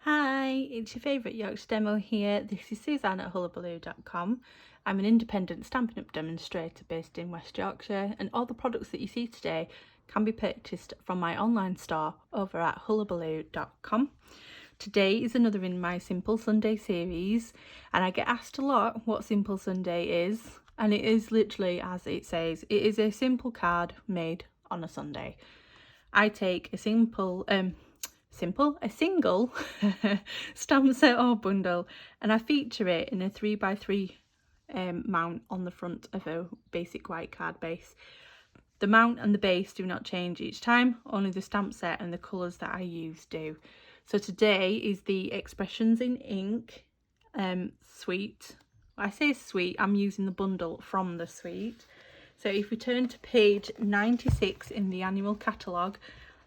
Hi, it's your favourite Yorkshire demo here. This is Suzanne at Hullahbaloo.com. I'm an independent Stampin' Up! Demonstrator based in West Yorkshire, and all the products that you see today can be purchased from my online store over at Hullahbaloo.com. Today is another in my Simple Sunday series, and I get asked a lot what Simple Sunday is, and it is literally as it says. It is a simple card made on a Sunday. I take a single stamp set or bundle, and I feature it in a 3x3 mount on the front of a basic white card base. The mount and the base do not change each time, only the stamp set and the colours that I use do. So today is the Expressions in Ink suite. I say suite, I'm using the bundle from the suite. So if we turn to page 96 in the annual catalogue,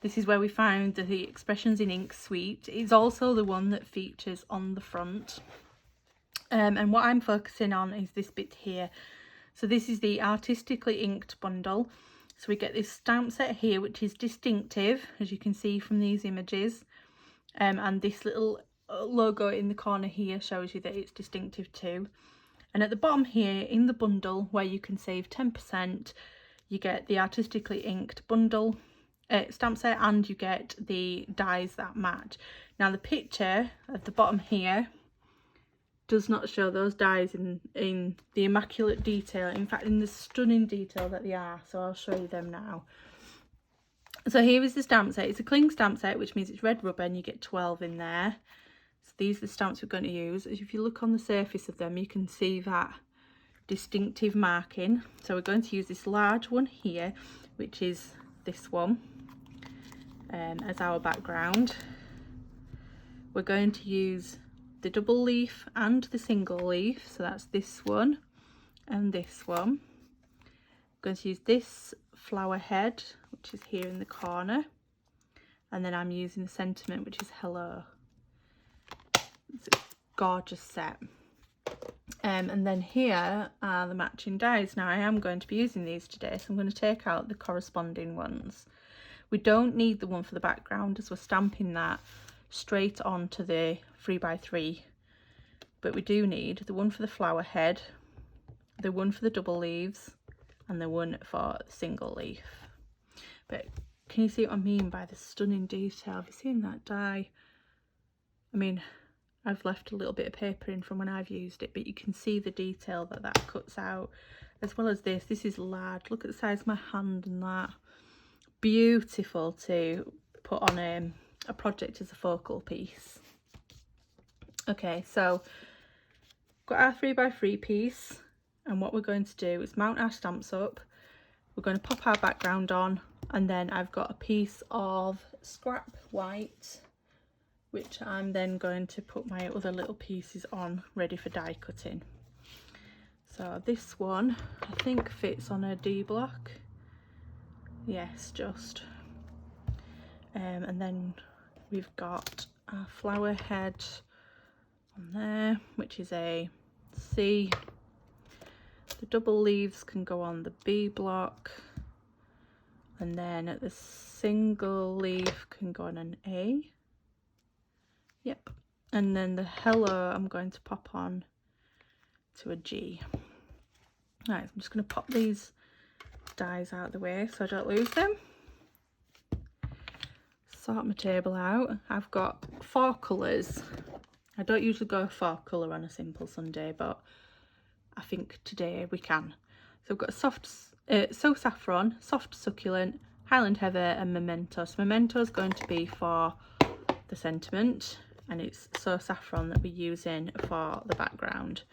this is where we found the Expressions in Ink suite. It's also the one that features on the front. And what I'm focusing on is this bit here. So this is the Artistically inked bundle. So we get this stamp set here, which is distinctive, as you can see from these images. And this little logo in the corner here shows you that it's distinctive too. And at the bottom here in the bundle, where you can save 10%, you get the Artistically inked bundle stamp set, and you get the dies that match. Now the picture at the bottom here does not show those dies in the immaculate detail, in fact in the stunning detail that they are, so I'll show you them now. So here is the stamp set. It's a cling stamp set, which means it's red rubber and you get 12 in there. So these are the stamps we're going to use. If you look on the surface of them, you can see that distinctive marking. So we're going to use this large one here, which is this one, as our background. We're going to use the double leaf and the single leaf, so that's this one and this one. I'm going to use this flower head, which is here in the corner, and then I'm using the sentiment, which is hello. It's a gorgeous set. And then here are the matching dies. Now I am going to be using these today, so I'm going to take out the corresponding ones. We don't need the one for the background, as we're stamping that straight onto the 3x3, but we do need the one for the flower head, the one for the double leaves, and the one for the single leaf. But can you see what I mean by the stunning detail? Have you seen that die? I mean, I've left a little bit of paper in from when I've used it, but you can see the detail that that cuts out, as well as this. This is large. Look at the size of my hand and that. Beautiful to put on a project as a focal piece. Okay, so got our 3x3 piece, and what we're going to do is mount our stamps up. We're going to pop our background on, and then I've got a piece of scrap white, which I'm then going to put my other little pieces on, ready for die cutting. So this one I think fits on a D block. Yes, just. And then we've got our flower head on there, which is a C. The double leaves can go on the B block, and then the single leaf can go on an A. Yep. And then the hello I'm going to pop on to a G. Right, I'm just going to pop these dies out of the way so I don't lose them. Sort my table out. I've got 4 colours. I don't usually go 4 colour on a Simple Sunday, but I think today we can. So I've got a soft So Saffron, Soft Succulent, Highland Heather and Memento. So Memento is going to be for the sentiment, and it's So Saffron that we're using for the background.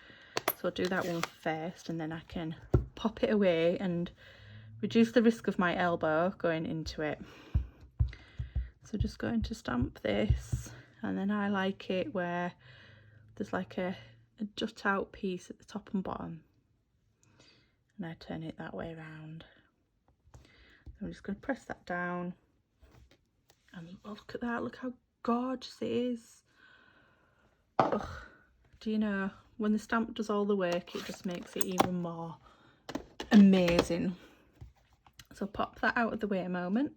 So I'll do that one first, and then I can pop it away and reduce the risk of my elbow going into it. So just going to stamp this, and then I like it where there's like a jut out piece at the top and bottom, and I turn it that way around. So I'm just going to press that down, and look at that, look how gorgeous it is. Ugh. Do you know, when the stamp does all the work, it just makes it even more amazing. So pop that out of the way a moment.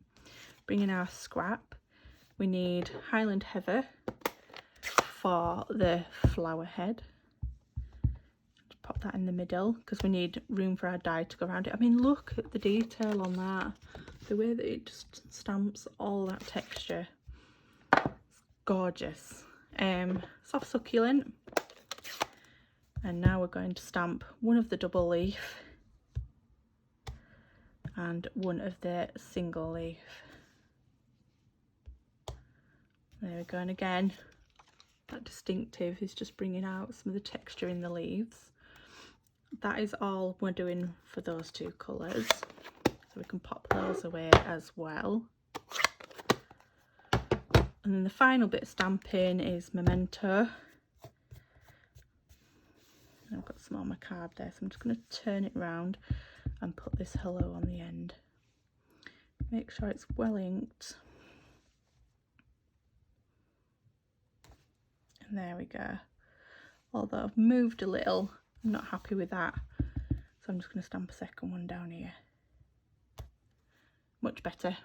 Bring in our scrap. We need Highland Heather, for the flower head. Just pop that in the middle because we need room for our die to go around it. I mean, look at the detail on that. The way that it just stamps all that texture. It's gorgeous. Soft succulent. And now we're going to stamp one of the double leaf and one of the single leaf. There we go, and again, that distinctive is just bringing out some of the texture in the leaves. That is all we're doing for those two colours, so we can pop those away as well. And then the final bit of stamping is memento. I've got some on my card there, so I'm just going to turn it round and put this hello on the end. Make sure it's well inked. And there we go. Although I've moved a little, I'm not happy with that. So I'm just going to stamp a second one down here. Much better.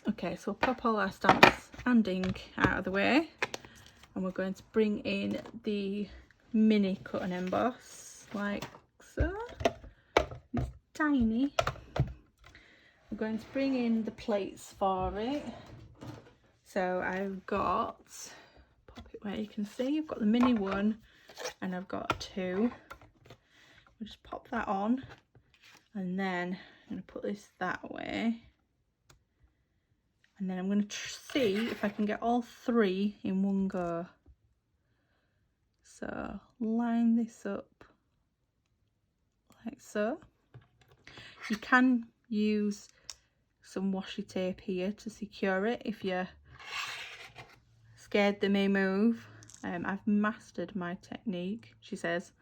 Okay, so we'll pop all our stamps and ink out of the way. And we're going to bring in the mini cut and emboss, like so. It's tiny. We're going to bring in the plates for it. So I've got, pop it where you can see, I've got the mini one and I've got two. We'll just pop that on and then I'm going to put this that way. And then I'm going to see if I can get all three in one go. So line this up like so. You can use some washi tape here to secure it if you're scared they may move. I've mastered my technique, she says.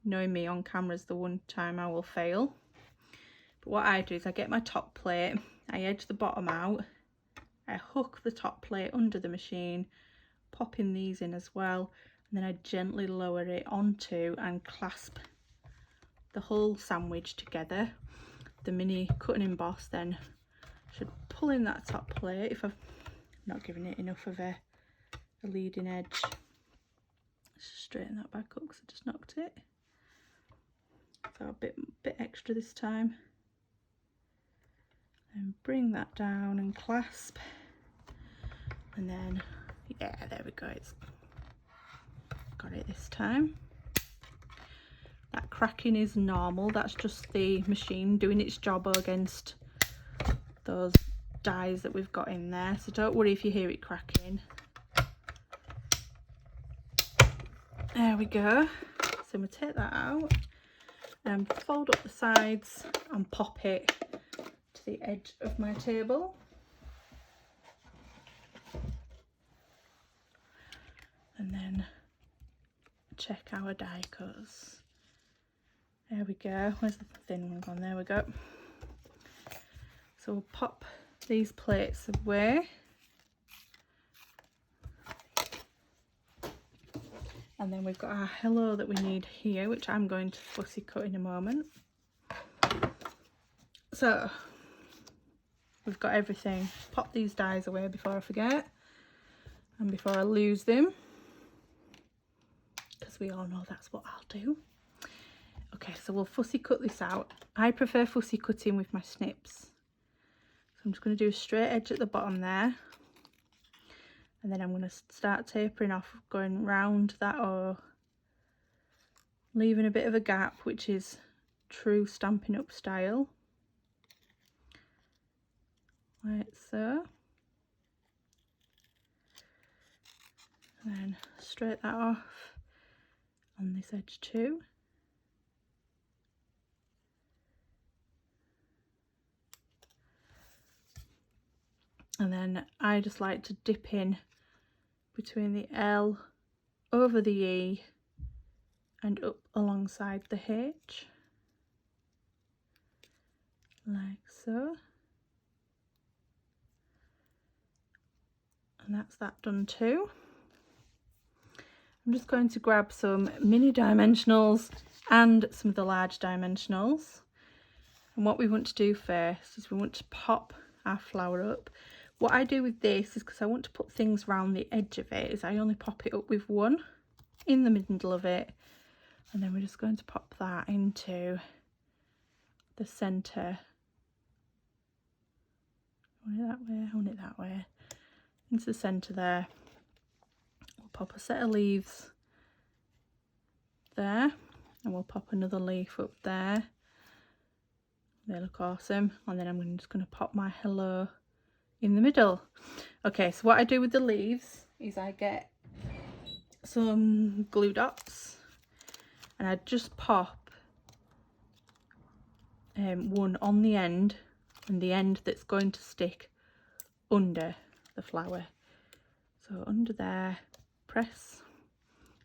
Knowing me on camera is the one time I will fail. But what I do is I get my top plate, I edge the bottom out, I hook the top plate under the machine, popping these in as well, and then I gently lower it onto and clasp the whole sandwich together. The mini cut and emboss then should pull in that top plate if I've not given it enough of a leading edge. Let's just straighten that back up because I just knocked it. So a bit extra this time. And bring that down and clasp. And then, yeah, there we go. It's got it this time. That cracking is normal. That's just the machine doing its job against those dies that we've got in there. So don't worry if you hear it cracking. There we go. So we'll take that out and fold up the sides and pop it to the edge of my table. And then check our die cuts. There we go. Where's the thin one gone? There we go. So we'll pop these plates away. And then we've got our hello that we need here, which I'm going to fussy cut in a moment. So we've got everything. Pop these dies away before I forget and before I lose them, because we all know that's what I'll do. Okay, so we'll fussy cut this out. I prefer fussy cutting with my snips. So I'm just going to do a straight edge at the bottom there. And then I'm going to start tapering off, going round that O, leaving a bit of a gap, which is true Stampin' Up style. Like so. And then straight that off on this edge too. And then I just like to dip in between the L, over the E and up alongside the H, like so. And that's that done too. I'm just going to grab some mini dimensionals and some of the large dimensionals. And what we want to do first is we want to pop our flower up. What I do with this is, because I want to put things around the edge of it, is I only pop it up with one in the middle of it, and then we're just going to pop that into the centre. I want it that way, I want it that way. Into the centre there. We'll pop a set of leaves there, and we'll pop another leaf up there. They look awesome. And then I'm just going to pop my hello in the middle. Okay, so what I do with the leaves is I get some glue dots and I just pop one on the end, and the end that's going to stick under the flower. So under there, press,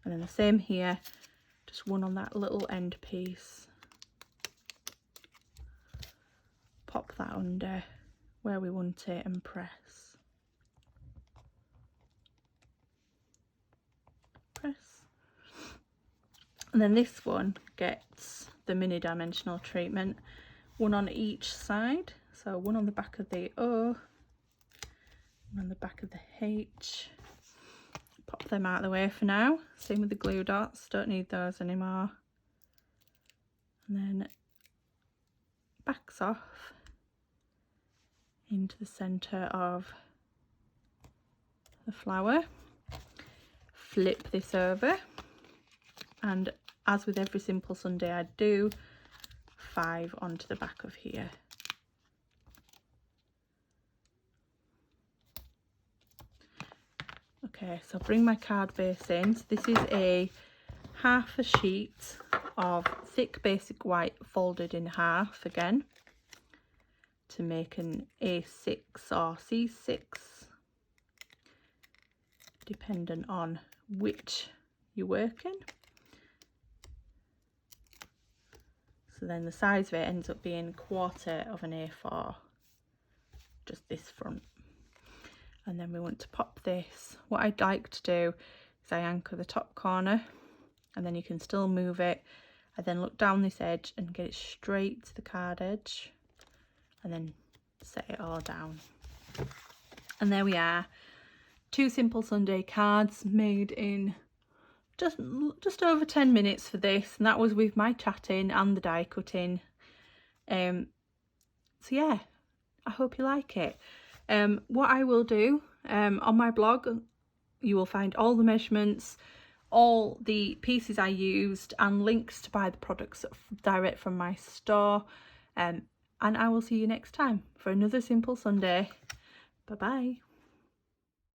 and then the same here, just one on that little end piece. Pop that under where we want it and press. Press. And then this one gets the mini dimensional treatment, one on each side. So one on the back of the O, one on the back of the H. Pop them out of the way for now. Same with the glue dots, don't need those anymore. And then backs off into the centre of the flower. Flip this over, and as with every simple Sunday, I do 5 onto the back of here. Okay, so bring my card base in. So this is a half a sheet of thick basic white folded in half again to make an A6 or C6, dependent on which you're working. So then the size of it ends up being 1/4 of an A4, just this front. And then we want to pop this. What I'd like to do is I anchor the top corner, and then you can still move it. I then look down this edge and get it straight to the card edge, and then set it all down. And there we are, 2 simple Sunday cards made in just over 10 minutes for this, and that was with my chatting and the die cutting. So yeah, I hope you like it. What I will do, on my blog you will find all the measurements, all the pieces I used, and links to buy the products direct from my store. And I will see you next time for another simple Sunday. Bye bye.